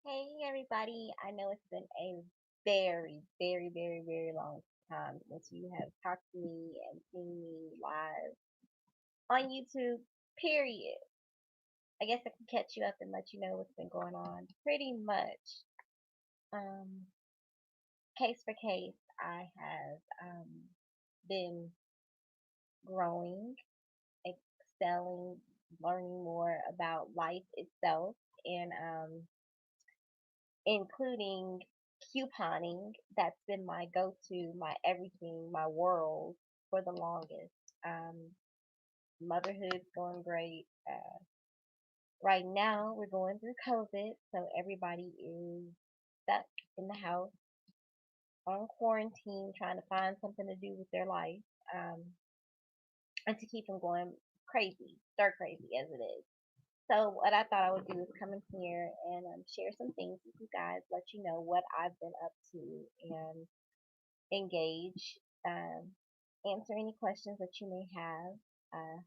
Hey everybody, I know it's been a very, very, very, very long time since you have talked to me and seen me live on YouTube, period. I guess I can catch you up and let you know what's been going on. Pretty much, um, case for case, I have been growing, excelling, learning more about life itself, and including couponing. That's been my go to, my everything, my world for the longest. Um, Motherhood's going great. Right now, we're going through COVID, so everybody is stuck in the house on quarantine, trying to find something to do with their life, um, and to keep them going crazy, stir crazy as it is. So what I thought I would do is come in here and share some things with you guys, let you know what I've been up to, and engage, answer any questions that you may have.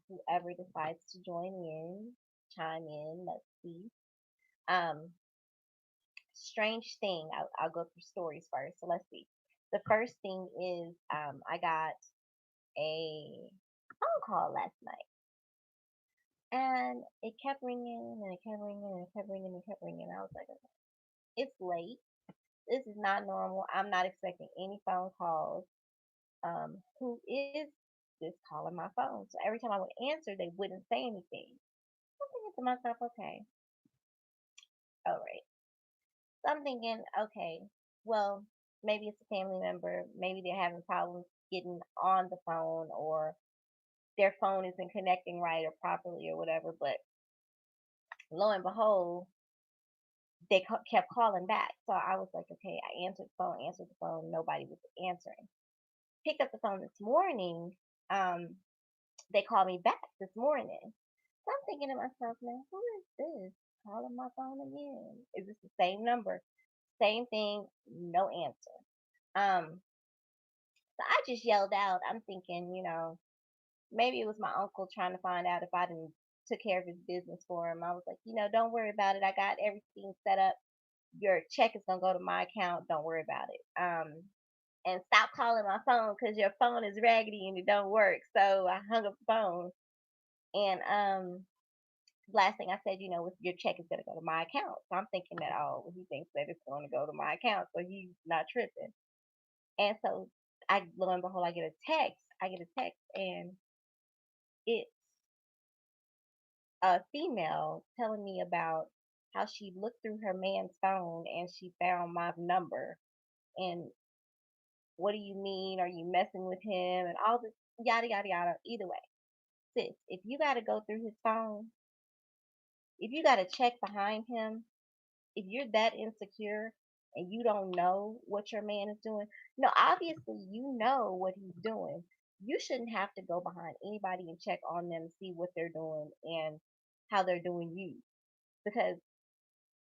Whoever decides to join in, chime in, let's see. Um, Strange thing, I'll go through stories first. So let's see. The first thing is I got a phone call last night. And it kept ringing and it kept ringing and it kept ringing and it kept ringing. I was like, okay, it's late. This is not normal. I'm not expecting any phone calls. Who is this calling my phone? So every time I would answer, they wouldn't say anything. I'm thinking to myself, okay, all right. So I'm thinking, okay, well, maybe it's a family member. Maybe they're having problems getting on the phone, or their phone isn't connecting right or properly or whatever. But lo and behold, they kept calling back. So I was like, okay, I answered the phone. Nobody was answering. Picked up the phone this morning. Um, they called me back this morning. So I'm thinking to myself, now, who is this calling my phone again? Is this the same number? Same thing, no answer. Um, so I just yelled out. I'm thinking, maybe it was my uncle trying to find out if I didn't took care of his business for him. I was like, don't worry about it. I got everything set up. Your check is gonna go to my account. Don't worry about it. And stop calling my phone because your phone is raggedy and it don't work. So I hung up the phone. And last thing I said, your check is gonna go to my account. So I'm thinking that, oh, well, he thinks that it's going to go to my account, so he's not tripping. And so I lo and behold, I get a text. I get a text, and it's a female telling me about how she looked through her man's phone and she found my number. And what do you mean? Are you messing with him? And all this yada yada yada. Either way, sis, if you got to go through his phone, if you got to check behind him, if you're that insecure and you don't know what your man is doing, no, obviously you know what he's doing. You shouldn't have to go behind anybody and check on them, see what they're doing and how they're doing you, because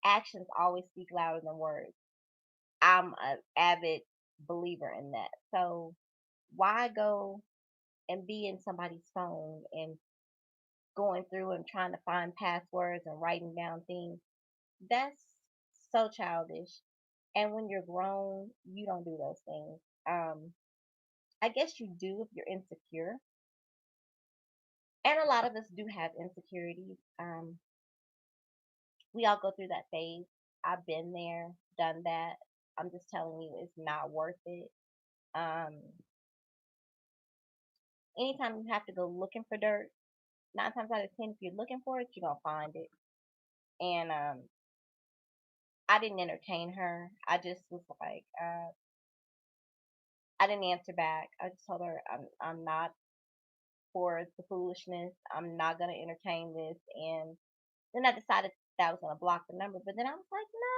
actions always speak louder than words. I'm an avid believer in that. So why go and be in somebody's phone and going through and trying to find passwords and writing down things? That's so childish. And when you're grown, you don't do those things. I guess you do if you're insecure. And a lot of us do have insecurities. We all go through that phase. I've been there, done that. I'm just telling you, it's not worth it. Um, Anytime you have to go looking for dirt, 9 times out of 10, if you're looking for it, you're gonna find it. And I didn't entertain her. I just was like, I didn't answer back. I just told her I'm not for the foolishness. I'm not gonna entertain this. And then I decided that I was gonna block the number. But then I was like, no,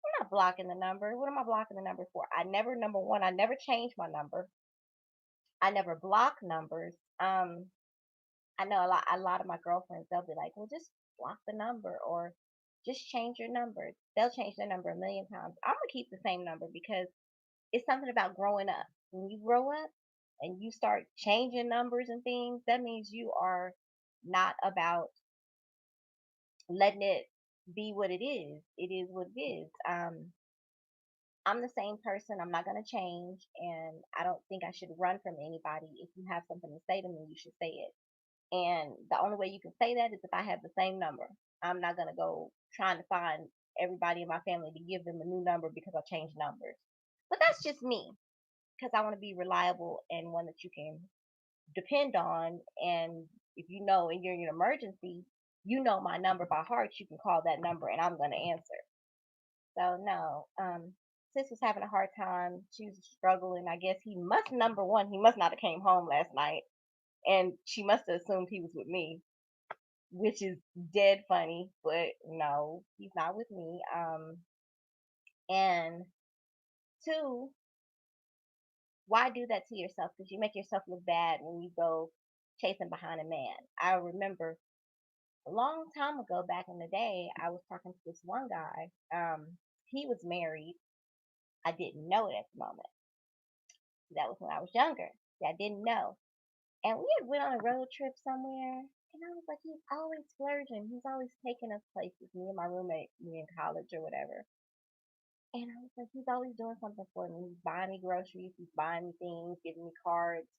I'm not blocking the number. What am I blocking the number for? I never, number one, I never changed my number. I never block numbers. I know a lot of my girlfriends, they'll be like, well, just block the number or just change your number. They'll change their number a million times. I'm gonna keep the same number because it's something about growing up. When you grow up and you start changing numbers and things, that means you are not about letting it be what it is. It is what it is. I'm the same person. I'm not going to change. And I don't think I should run from anybody. If you have something to say to me, you should say it. And the only way you can say that is if I have the same number. I'm not going to go trying to find everybody in my family to give them a new number because I changed numbers. But that's just me because I want to be reliable and one that you can depend on. And if you know and you're in an emergency, you know my number by heart. You can call that number and I'm going to answer. So no, sis was having a hard time. She was struggling. I guess he must number one. He must not have came home last night, and she must have assumed he was with me, which is dead funny. But no, he's not with me. And two, why do that to yourself? Because you make yourself look bad when you go chasing behind a man. I remember a long time ago, back in the day, I was talking to this one guy. He was married. I didn't know it at the moment. That was when I was younger. I didn't know. And we had went on a road trip somewhere, and I was like, he's always splurging. He's always taking us places. Me and my roommate, me in college or whatever. And I was like, he's always doing something for me. He's buying me groceries. He's buying me things, giving me cards.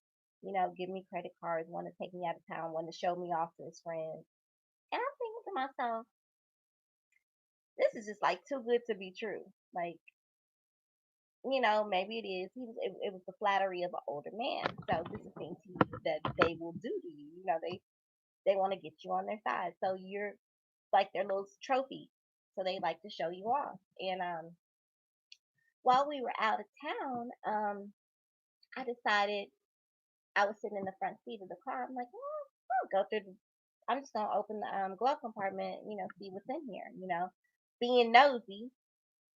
Giving me credit cards. Want to take me out of town. Want to show me off to his friends. And I'm thinking to myself, this is just like too good to be true. Like, maybe it is. It was the flattery of an older man. So this is things that they will do to you. They want to get you on their side. So you're like their little trophy. So they like to show you off. And while we were out of town, I decided I was sitting in the front seat of the car. I'm like, oh, I'll go through the. I'm just gonna open the glove compartment. See what's in here. Being nosy.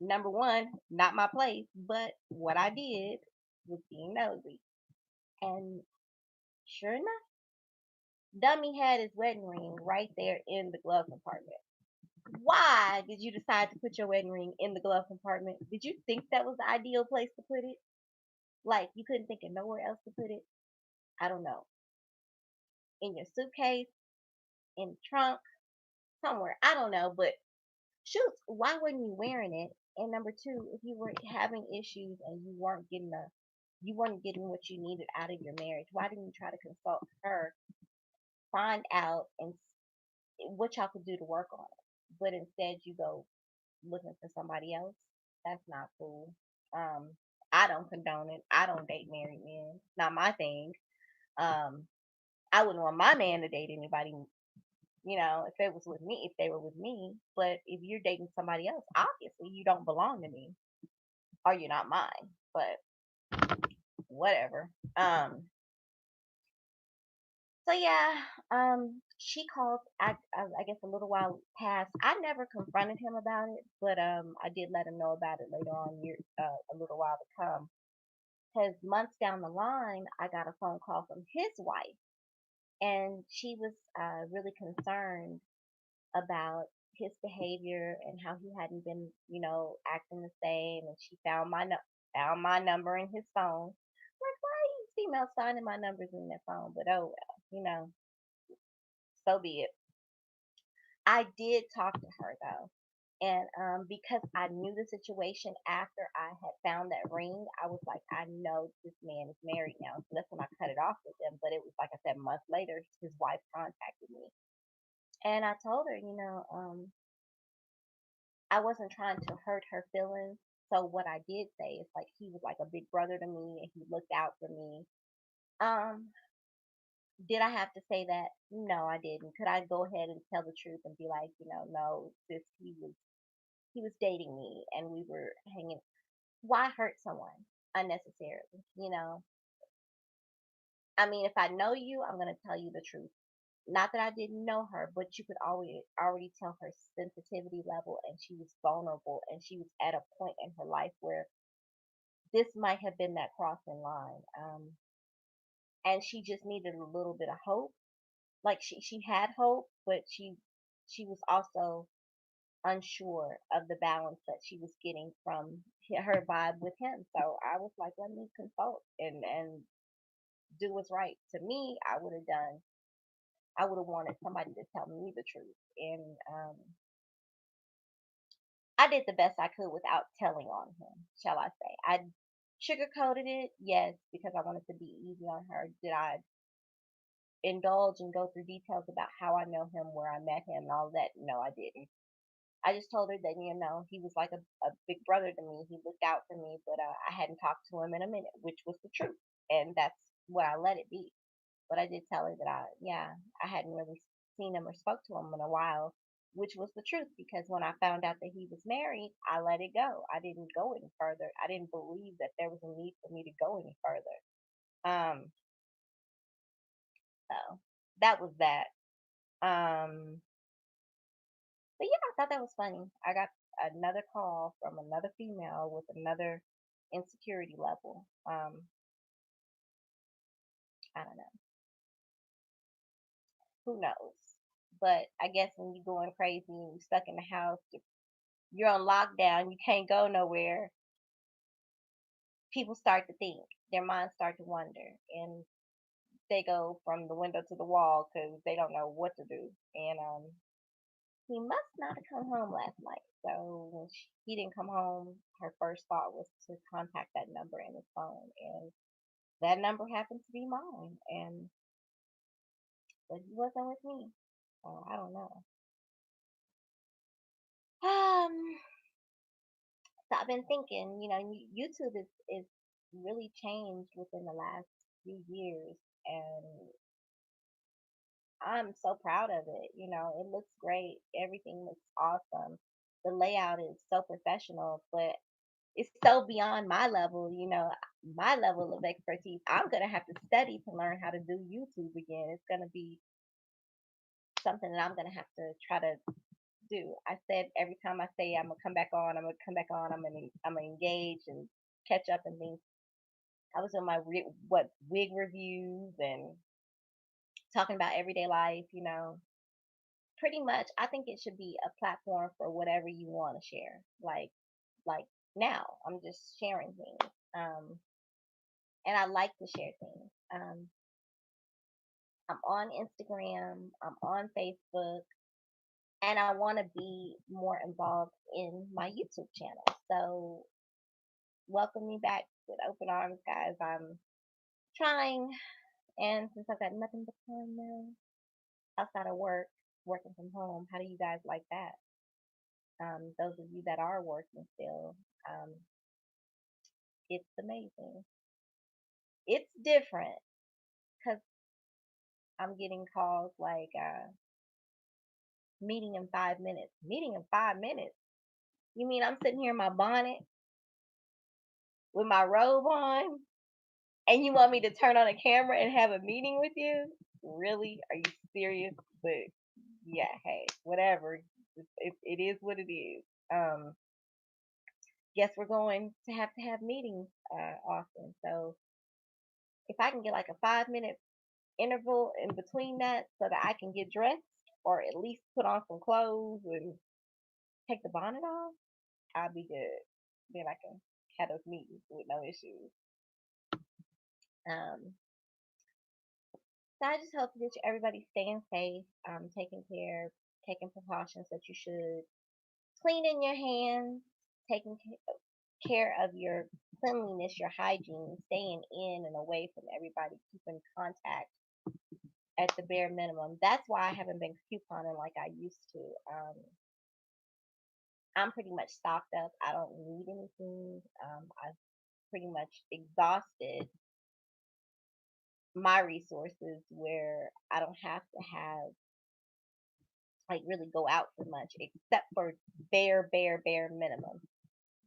Number one, not my place, but what I did was being nosy. And sure enough, Dummy had his wedding ring right there in the glove compartment. Why did you decide to put your wedding ring in the glove compartment? Did you think that was the ideal place to put it? Like you couldn't think of nowhere else to put it? I don't know. In your suitcase, in the trunk, somewhere. I don't know. But shoot, why weren't you wearing it? And number two, if you were having issues and you weren't getting what you needed out of your marriage, why didn't you try to consult her, find out, and what y'all could do to work on it? But instead, you go looking for somebody else. That's not cool. Um, I don't condone it. I don't date married men. Not my thing. Um, I wouldn't want my man to date anybody. If it was with me, if they were with me. But if you're dating somebody else, obviously you don't belong to me, or you're not mine. But whatever. So yeah, she called. I guess a little while passed. I never confronted him about it, but I did let him know about it later on, a little while to come. Because months down the line, I got a phone call from his wife, and she was really concerned about his behavior and how he hadn't been, acting the same. And she found my number in his phone. Like, why are these females finding my numbers in their phone? But oh well, so be it. I did talk to her though. And because I knew the situation after I had found that ring, I was like, I know this man is married now. So that's when I cut it off with him. But it was like I said, months later, his wife contacted me. And I told her, I wasn't trying to hurt her feelings. So what I did say is like he was like a big brother to me and he looked out for me. Um, did I have to say that? No, I didn't. Could I go ahead and tell the truth and be like, no, this he was dating me and we were hanging. Why hurt someone unnecessarily? I mean, if I know you, I'm gonna tell you the truth. Not that I didn't know her, but you could already tell her sensitivity level, and she was vulnerable, and she was at a point in her life where this might have been that crossing line. And she just needed a little bit of hope. Like she had hope, but she was also unsure of the balance that she was getting from her vibe with him. So I was like, let me consult and do what's right. To me, I would have wanted somebody to tell me the truth. And I did the best I could without telling on him, shall I say. I sugarcoated it, yes, because I wanted to be easy on her. Did I indulge and go through details about how I know him, where I met him, and all that? No, I didn't. I just told her that, he was like a big brother to me. He looked out for me, but I hadn't talked to him in a minute, which was the truth. And that's what I let it be. But I did tell her that I hadn't really seen him or spoke to him in a while, which was the truth because when I found out that he was married, I let it go. I didn't go any further. I didn't believe that there was a need for me to go any further. Um, so that was that. Um, but yeah, I thought that was funny. I got another call from another female with another insecurity level. I don't know. Who knows? But I guess when you're going crazy and you're stuck in the house, you're on lockdown, you can't go nowhere, people start to think, their minds start to wander, and they go from the window to the wall because they don't know what to do. And he must not have come home last night. So when he didn't come home, her first thought was to contact that number in his phone, and that number happened to be mine. And but he wasn't with me, so I don't know. Um, so I've been thinking, YouTube is really changed within the last few years, and I'm so proud of it. It looks great. Everything looks awesome. The layout is so professional, but it's so beyond my level, my level of expertise. I'm going to have to study to learn how to do YouTube again. It's going to be something that I'm going to have to try to do. I said every time I say I'm going to come back on, I'm going to come back on, I'm going to engage and catch up and things. I was doing my wig reviews and talking about everyday life, pretty much I think it should be a platform for whatever you want to share. Like now, I'm just sharing things. And I like to share things. I'm on Instagram, I'm on Facebook, and I want to be more involved in my YouTube channel. So welcome me back with open arms, guys. I'm trying, and since I've got nothing but time now outside of work, working from home, how do you guys like that? Those of you that are working still, um, it's amazing. It's different because I'm getting calls like meeting in 5 minutes. Meeting in 5 minutes? You mean I'm sitting here in my bonnet with my robe on, and you want me to turn on a camera and have a meeting with you? Really? Are you serious? But yeah, hey, whatever. It is what it is. Guess we're going to have meetings often. So if I can get like a 5 minute interval in between that so that I can get dressed or at least put on some clothes and take the bonnet off, I'll be good. Then I can have those meetings with no issues. Um, so I just hope that everybody's staying safe, taking care, taking precautions that you should, cleaning your hands, taking care of your cleanliness, your hygiene, staying in and away from everybody, keeping contact at the bare minimum. That's why I haven't been couponing like I used to. I'm pretty much stocked up. I don't need anything. I've pretty much exhausted my resources where I don't have to have like really go out for much except for bare minimum.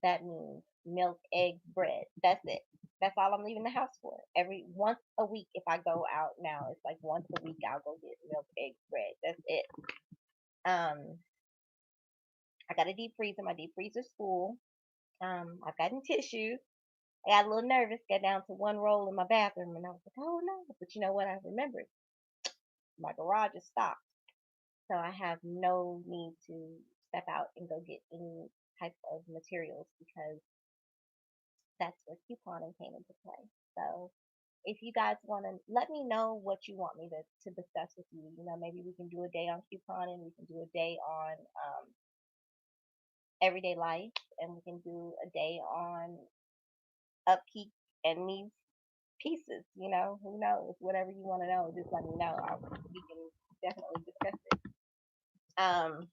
That means milk, eggs, bread. That's it. That's all I'm leaving the house for. Every once a week, if I go out now, it's like once a week I'll go get milk, eggs, bread. That's it. Um, I got a deep freezer. My deep freezer's full. I've gotten tissues. I got a little nervous, got down to one roll in my bathroom, and I was like, oh no. But you know what? I remembered my garage is stocked. So I have no need to step out and go get any type of materials because that's where couponing came into play. So if you guys want to let me know what you want me to discuss with you, maybe we can do a day on couponing, we can do a day on everyday life, and we can do a day on upkeep and these pieces. Who knows? Whatever you want to know, just let me know. We can definitely discuss it. Um,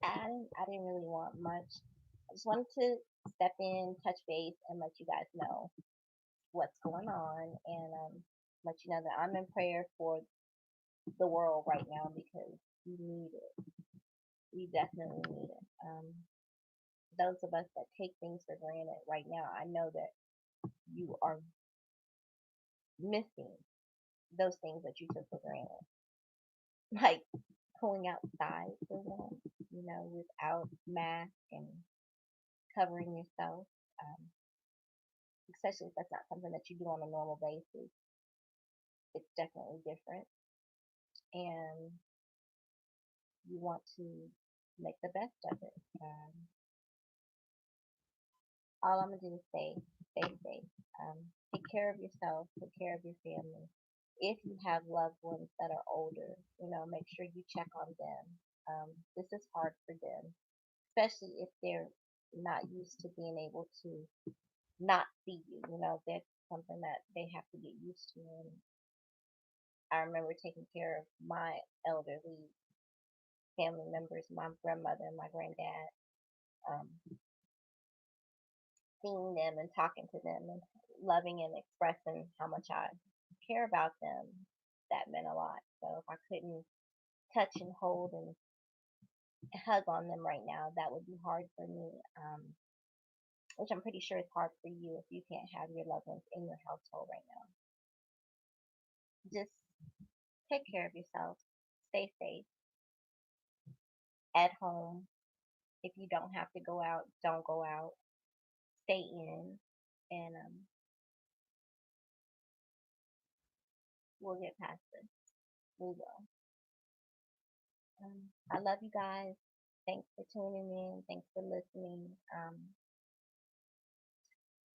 I didn't really want much. I just wanted to step in, touch base, and let you guys know what's going on, and let you know that I'm in prayer for the world right now because we need it. We definitely need it. Those of us that take things for granted right now, I know that you are missing those things that you took for granted, like going outside for one, without mask and covering yourself, um, especially if that's not something that you do on a normal basis. It's definitely different, and you want to make the best of it. All I'm gonna do is stay safe. Take care of yourself. Take care of your family. If you have loved ones that are older, make sure you check on them. This is hard for them, especially if they're not used to being able to not see you. That's something that they have to get used to. And I remember taking care of my elderly family members, my grandmother and my granddad, um, seeing them and talking to them and loving and expressing how much I care about them. That meant a lot. So if I couldn't touch and hold and hug on them right now, that would be hard for me. Which I'm pretty sure is hard for you if you can't have your loved ones in your household right now. Just take care of yourself. Stay safe at home. If you don't have to go out, don't go out. Stay in, and we'll get past this. We will. I love you guys. Thanks for tuning in. Thanks for listening.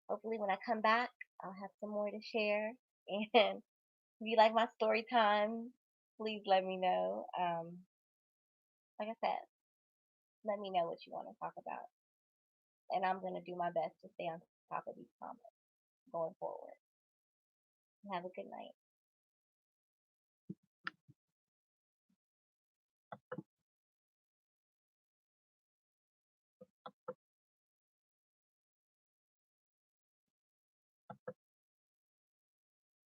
Hopefully, when I come back, I'll have some more to share. And if you like my story time, please let me know. Like I said, let me know what you want to talk about. And I'm going to do my best to stay on top of these comments going forward. Have a good night.